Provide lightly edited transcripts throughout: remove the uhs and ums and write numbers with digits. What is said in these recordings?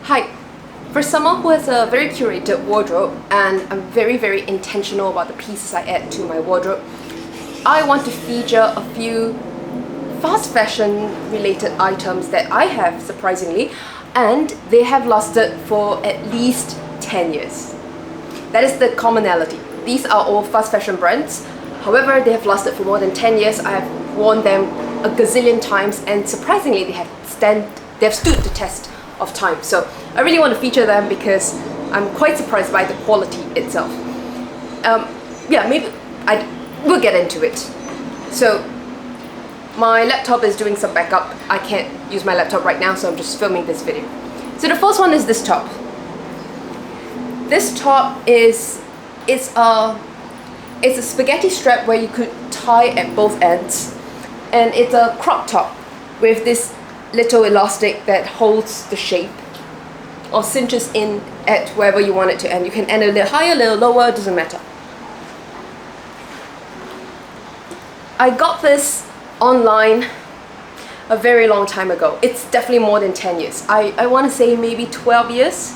Hi, for someone who has a very curated wardrobe and I'm very intentional about the pieces I add to my wardrobe, I want to feature a few fast fashion related items that I have, surprisingly, and they have lasted for at least 10 years. That is the commonality. These are all fast fashion brands. However, they have lasted for more than 10 years. I have worn them a gazillion times and surprisingly they have stood the test of time. So I really want to feature them because I'm quite surprised by the quality itself. We'll get into it. So my laptop is doing some backup. I can't use my laptop right now, so I'm just filming this video. So the first one is this top. This top is a spaghetti strap where you could tie at both ends, and it's a crop top with this little elastic that holds the shape or cinches in at wherever you want it to end. You can end a little higher, a little lower, it doesn't matter. I got this online a very long time ago. It's definitely more than 10 years. I want to say maybe 12 years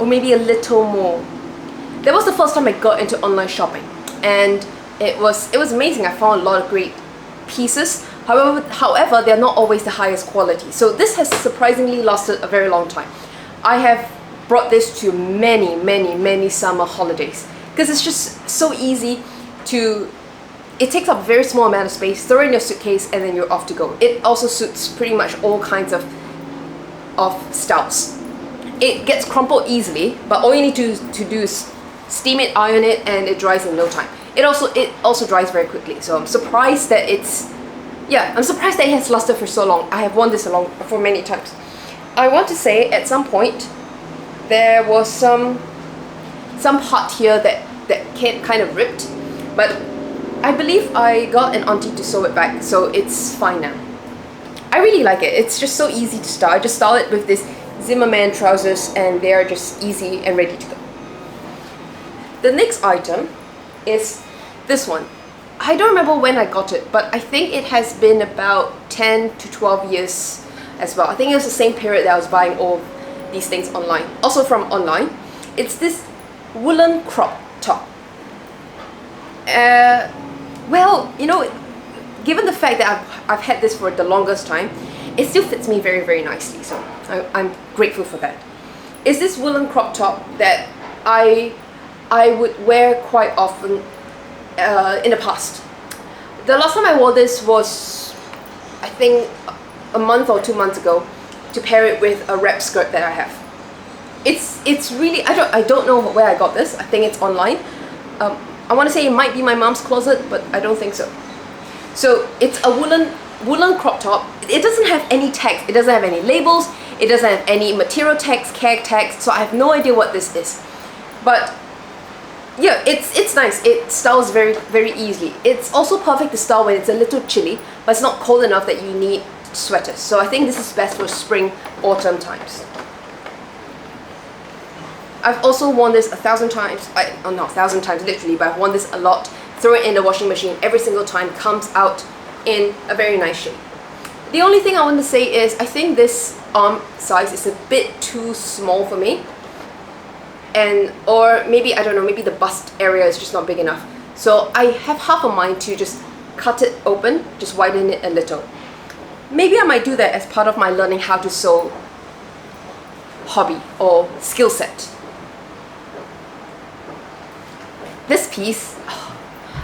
or maybe a little more. That was the first time I got into online shopping, and it was amazing. I found a lot of great pieces. However, they're not always the highest quality. So this has surprisingly lasted a very long time. I have brought this to many summer holidays because it's just so easy to. It takes up a very small amount of space, throw it in your suitcase, and then you're off to go. It also suits pretty much all kinds of styles. It gets crumpled easily, but all you need to do is steam it, iron it, and it dries in no time. It also dries very quickly. So I'm surprised that it has lasted for so long. I have worn this for many times. I want to say at some point there was some part here that kind of ripped, but I believe I got an auntie to sew it back, so it's fine now. I really like it. It's just so easy to style. I just style it with this Zimmerman trousers and they are just easy and ready to go. The next item is this one. I don't remember when I got it, but I think it has been about 10 to 12 years as well. I think it was the same period that I was buying all these things online. Also from online. It's this woolen crop top. Well, you know, given the fact that I've had this for the longest time, it still fits me very nicely, so I'm grateful for that. It's this woolen crop top that I would wear quite often in the past. The last time I wore this was, I think, a month or 2 months ago, to pair it with a wrap skirt that I have. It's really, I don't know where I got this. I think it's online. I want to say it might be my mom's closet, but I don't think so. So it's a woolen crop top. It doesn't have any text. It doesn't have any labels. It doesn't have any material text, CAG text. So I have no idea what this is. But yeah, it's nice. It styles very easily. It's also perfect to style when it's a little chilly, but it's not cold enough that you need sweaters. So I think this is best for spring, autumn times. I've also worn this 1,000 times. Not 1,000 times literally, but I've worn this a lot. Throw it in the washing machine every single time. Comes out in a very nice shape. The only thing I want to say is I think this arm size is a bit too small for me. Or maybe, I don't know, maybe the bust area is just not big enough. So I have half a mind to just cut it open, just widen it a little. Maybe I might do that as part of my learning how to sew hobby or skill set. This piece,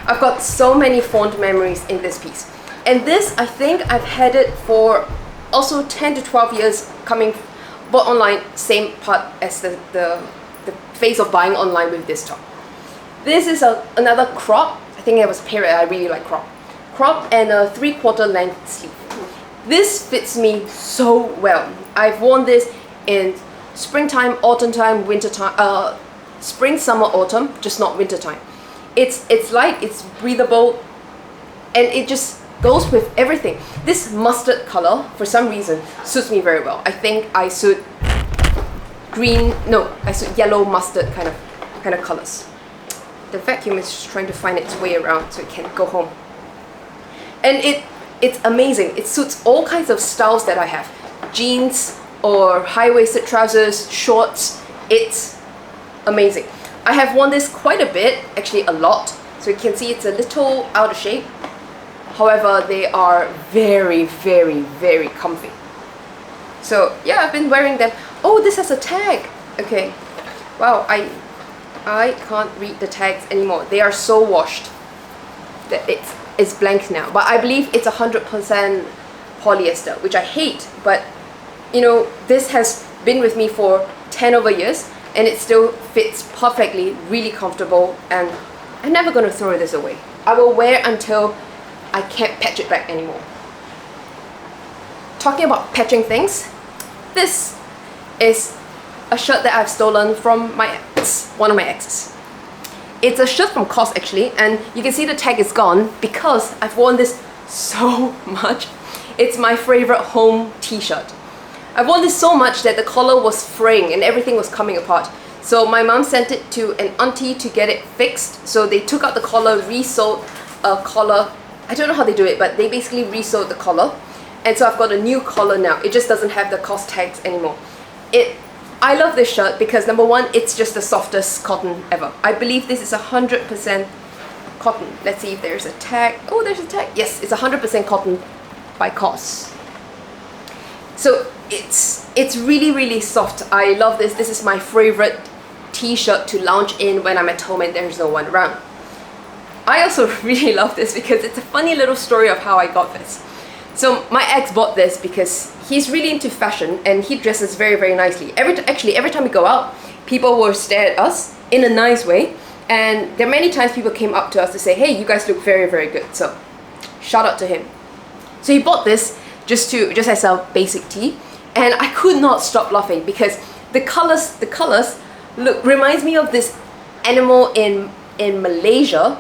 I've got so many fond memories in this piece. And this, I think I've had it for also 10 to 12 years, bought online, same part as the phase of buying online with this top. This is another crop. I think it was a period I really like crop. Crop and a 3/4 length sleeve. This fits me so well. I've worn this in springtime, autumn time, winter time, spring, summer, autumn, just not winter time. It's light, it's breathable, and it just goes with everything. This mustard color, for some reason, suits me very well. I think I suit yellow mustard kind of colors. The vacuum is just trying to find its way around so it can go home. And it's amazing. It suits all kinds of styles that I have. Jeans, or high-waisted trousers, shorts. It's amazing. I have worn this quite a bit, actually a lot. So you can see it's a little out of shape. However, they are very, very, very comfy. So yeah, I've been wearing them. Oh, this has a tag. Okay. Wow, I can't read the tags anymore. They are so washed that it's blank now. But I believe it's 100% polyester, which I hate. But you know, this has been with me for 10 over years and it still fits perfectly, really comfortable, and I'm never going to throw this away. I will wear until I can't patch it back anymore. Talking about patching things, this is a shirt that I've stolen from my ex, one of my exes. It's a shirt from COS actually, and you can see the tag is gone because I've worn this so much. It's my favorite home t-shirt. I've worn this so much that the collar was fraying and everything was coming apart. So my mom sent it to an auntie to get it fixed. So they took out the collar, re-sewed a collar. I don't know how they do it, but they basically re-sewed the collar. And so I've got a new collar now. It just doesn't have the COS tags anymore. I love this shirt because number one, it's just the softest cotton ever. I believe this is 100% cotton. Let's see if there's a tag. Oh, there's a tag. Yes, it's 100% cotton by COS. So it's really, really soft. I love this. This is my favorite t-shirt to lounge in when I'm at home and there's no one around. I also really love this because it's a funny little story of how I got this. So my ex bought this because he's really into fashion and he dresses very, very nicely. Every time we go out, people will stare at us in a nice way. And there are many times people came up to us to say, hey, you guys look very, very good. So shout out to him. So he bought this just as a basic tee. And I could not stop laughing because the colors reminds me of this animal in Malaysia.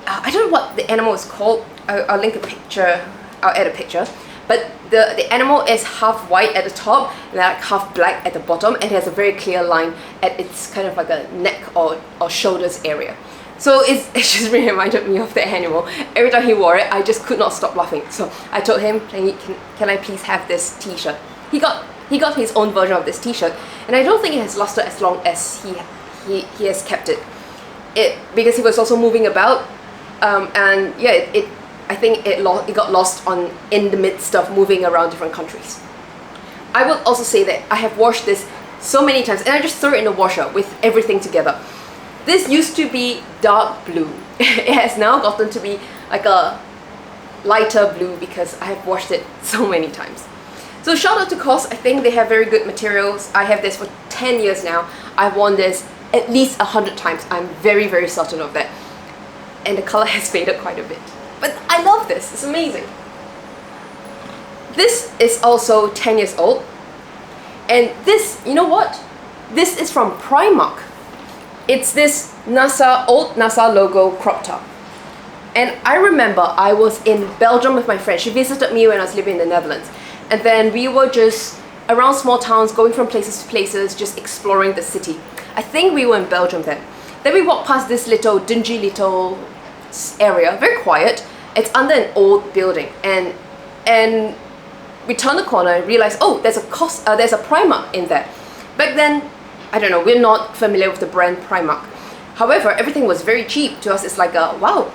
I don't know what the animal is called. I'll link a picture. I'll add a picture. But the animal is half white at the top and like half black at the bottom, and it has a very clear line at its kind of like a neck or shoulders area. So it just really reminded me of the animal. Every time he wore it, I just could not stop laughing. So I told him, can I please have this t-shirt? He got his own version of this t-shirt, and I don't think it has lasted as long as he has kept it. Because he was also moving about, and yeah, I think it got lost in the midst of moving around different countries. I will also say that I have washed this so many times, and I just throw it in the washer with everything together. This used to be dark blue. It has now gotten to be like a lighter blue because I have washed it so many times. So shout out to COS. I think they have very good materials. I have this for 10 years now. I've worn this at least 100 times. I'm very, very certain of that. And the color has faded quite a bit. But I love this. It's amazing. This is also 10 years old. And this, you know what? This is from Primark. It's this old NASA logo crop top. And I remember I was in Belgium with my friend. She visited me when I was living in the Netherlands. And then we were just around small towns, going from places to places, just exploring the city. I think we were in Belgium then. Then we walked past this dingy little area, very quiet. It's under an old building. And we turned the corner and realized, oh, there's a Primark in there. Back then, I don't know, we're not familiar with the brand Primark. However, everything was very cheap. To us, it's like wow,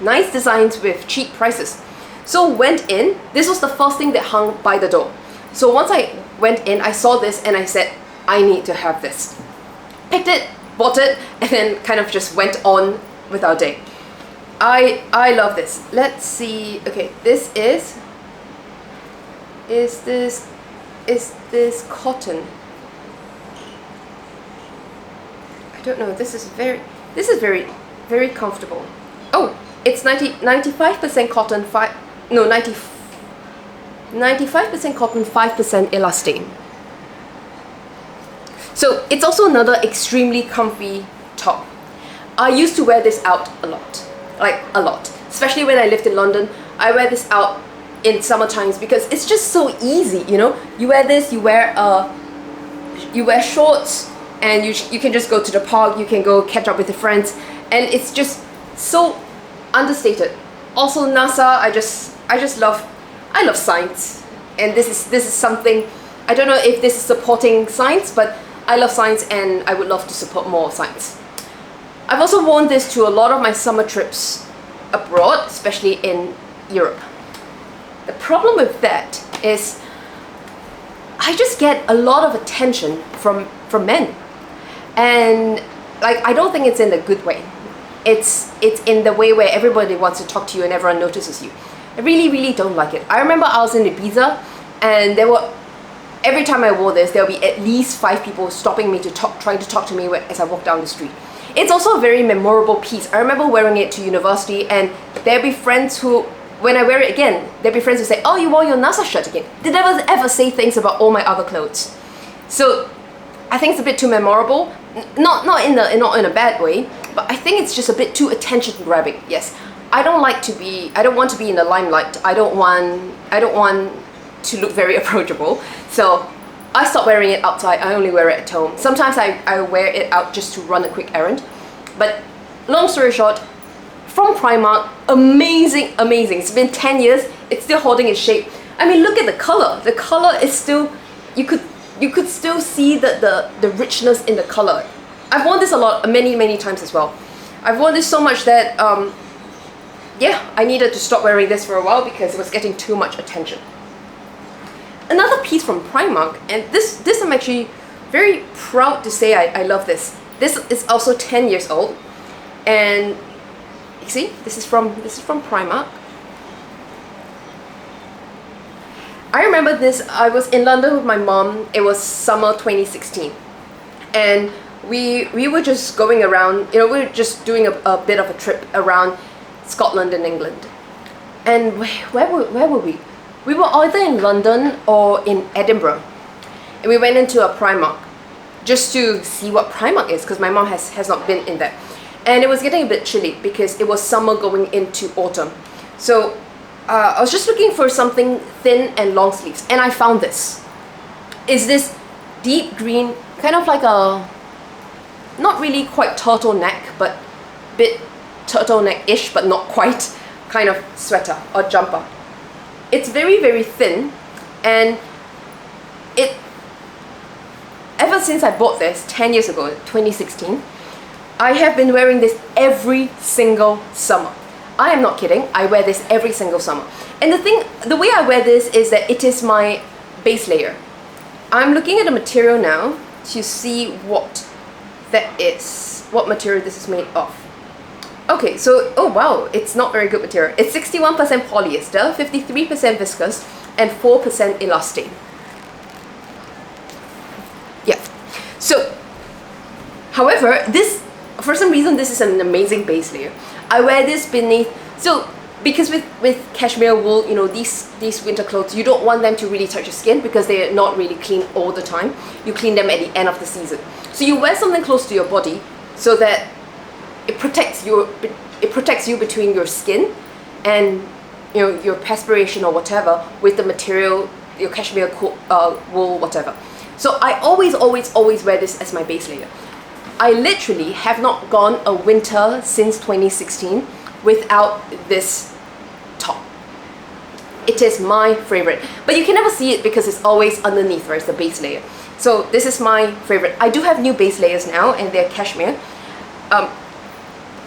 nice designs with cheap prices. So went in. This was the first thing that hung by the door. So once I went in, I saw this and I said, I need to have this. Picked it, bought it, and then kind of just went on with our day. I love this. Let's see. Okay, this is this cotton? I don't know. This is very, very comfortable. Oh, it's 95% cotton, 95% cotton, 5% elastane. So it's also another extremely comfy top. I used to wear this out a lot, especially when I lived in London. I wear this out in summer times because it's just so easy, you know. You wear this, you wear shorts, and you can just go to the park, you can go catch up with your friends, and it's just so understated. Also NASA, I love science, and this is something I don't know if this is supporting science, but I love science and I would love to support more science. I've also worn this to a lot of my summer trips abroad, especially in Europe. The problem with that is I just get a lot of attention from men, and like, I don't think it's in a good way. It's in the way where everybody wants to talk to you and everyone notices you. I really don't like it. I remember I was in Ibiza, and every time I wore this, there would be at least 5 people stopping me trying to talk to me as I walk down the street. It's also a very memorable piece. I remember wearing it to university, and there'd be friends who, when I wear it again, there'd be friends who say, "Oh, you wore your NASA shirt again." They never ever say things about all my other clothes. So I think it's a bit too memorable. Not in a bad way, but I think it's just a bit too attention grabbing. Yes, I don't want to be in the limelight. I don't want to look very approachable. So I stopped wearing it outside. I only wear it at home. Sometimes I wear it out just to run a quick errand. But long story short, from Primark, amazing. It's been 10 years. It's still holding its shape. I mean, look at the color. The color is still, you could still see the richness in the color. I've worn this a lot, many times as well. I've worn this so much that yeah, I needed to stop wearing this for a while because it was getting too much attention. Another piece from Primark, and this I'm actually very proud to say I love this. This is also 10 years old, and you see, this is from Primark. I remember this. I was in London with my mom. It was summer 2016, and we were just going around. You know, we were just doing a bit of a trip around Scotland and England. And where were we? We were either in London or in Edinburgh, and we went into a Primark just to see what Primark is, because my mom has not been in there, and it was getting a bit chilly because it was summer going into autumn. So I was just looking for something thin and long sleeves, and I found this. Is this deep green, kind of like a, not really quite turtleneck, but bit turtleneck-ish, but not quite, kind of sweater or jumper. It's very thin, and ever since I bought this 10 years ago, 2016, I have been wearing this every single summer. I am not kidding, I wear this every single summer. And the way I wear this is that it is my base layer. I'm looking at the material now to see what that is, what material this is made of. Okay, so, oh wow, it's not very good material. It's 61% polyester, 53% viscose, and 4% elastane. Yeah. So, however, this, for some reason, this is an amazing base layer. I wear this beneath, so, because with cashmere wool, you know, these winter clothes, you don't want them to really touch your skin because they're not really clean all the time. You clean them at the end of the season. So you wear something close to your body so that it protects you between your skin and, you know, your perspiration or whatever with the material, your cashmere wool, whatever. So I always wear this as my base layer. I literally have not gone a winter since 2016 without this top. It is my favorite, but you can never see it because it's always underneath, right? It's the base layer. So this is my favorite. I do have new base layers now, and they're cashmere.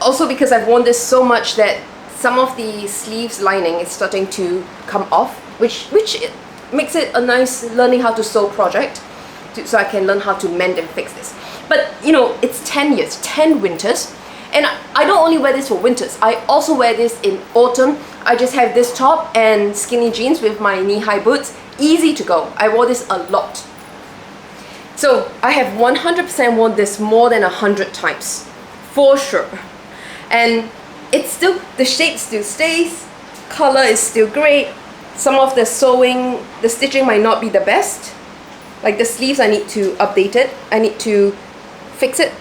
Also because I've worn this so much that some of the sleeves lining is starting to come off, which makes it a nice learning how to sew project, so I can learn how to mend and fix this. But you know, it's 10 years, 10 winters, and I don't only wear this for winters, I also wear this in autumn. I just have this top and skinny jeans with my knee-high boots, easy to go. I wore this a lot. So I have 100% worn this more than 100 times, for sure. And it's still, the shape still stays, color is still great. Some of the sewing, the stitching might not be the best. Like the sleeves, I need to update it. I need to fix it.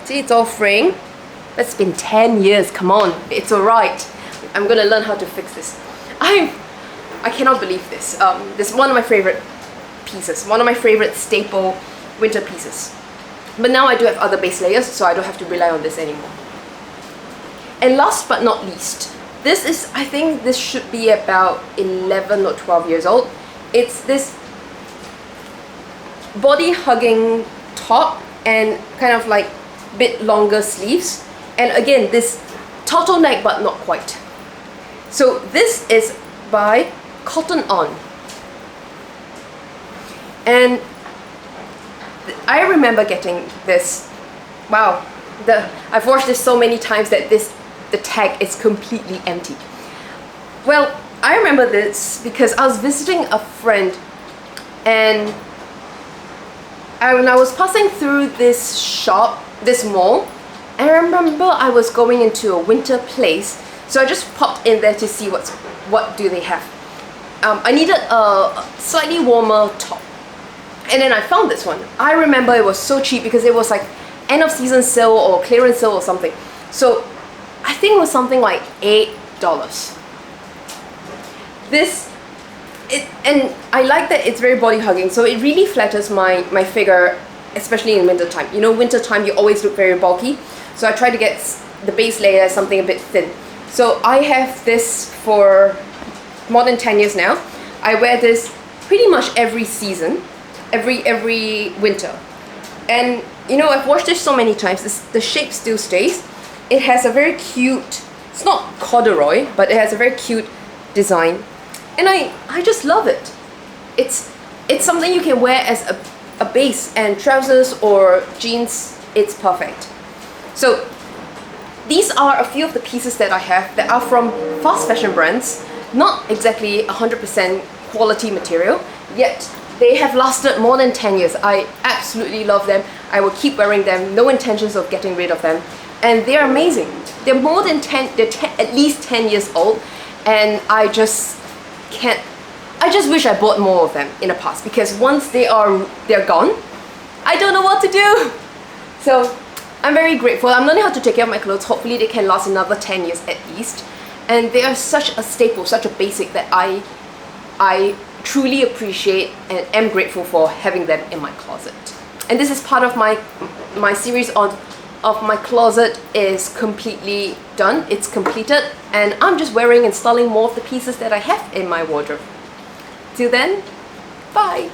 See, it's all fraying. It's been 10 years, come on, it's alright. I'm gonna learn how to fix this. I cannot believe this. This is one of my favorite pieces, one of my favorite staple winter pieces. But now I do have other base layers, so I don't have to rely on this anymore. And last but not least, this is, I think this should be about 11 or 12 years old. It's this body hugging top and kind of like bit longer sleeves, and again this turtleneck but not quite. So this is by Cotton On, and I remember getting this. Wow, I've washed this so many times that the tag is completely empty. Well, I remember this because I was visiting a friend, and when I was passing through this shop, this mall, and I remember I was going into a winter place, so I just popped in there to see what do they have. I needed a slightly warmer top, and then I found this one. I remember it was so cheap because it was like end of season sale or clearance sale or something. So I think it was something like $8. And I like that it's very body hugging, so it really flatters my figure, especially in winter time. You know, winter time you always look very bulky, so I try to get the base layer something a bit thin. So I have this for more than 10 years now. I wear this pretty much every season, every winter. And you know, I've washed this so many times, the shape still stays. It has a very cute, it's not corduroy, but it has a very cute design. And I just love it. It's something you can wear as a base, and trousers or jeans, it's perfect. So these are a few of the pieces that I have that are from fast fashion brands, not exactly 100% quality material, yet they have lasted more than 10 years. I absolutely love them. I will keep wearing them, no intentions of getting rid of them. And they're amazing. They're more than 10, at least 10 years old, and I just wish I bought more of them in the past, because once they're gone, I don't know what to do. So I'm very grateful. I'm learning how to take care of my clothes. Hopefully they can last another 10 years at least. And they are such a staple, such a basic that I truly appreciate and am grateful for having them in my closet. And this is part of my series of my closet is completely done. It's completed, and I'm just installing more of the pieces that I have in my wardrobe. Till then, bye!